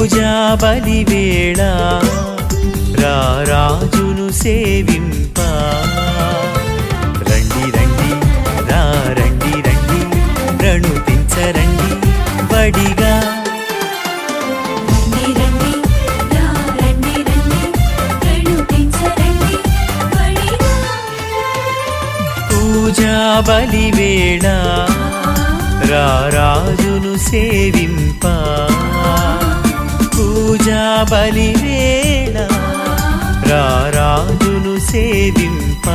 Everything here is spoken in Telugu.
పూజా బలివేళ రారాజును సేవింప రండి రండి రండి రండి ప్రణుతించరండి బడిగా పూజా బలివేళ రారాజును సేవింప పూజా బలివేళ రారాజును సేవింప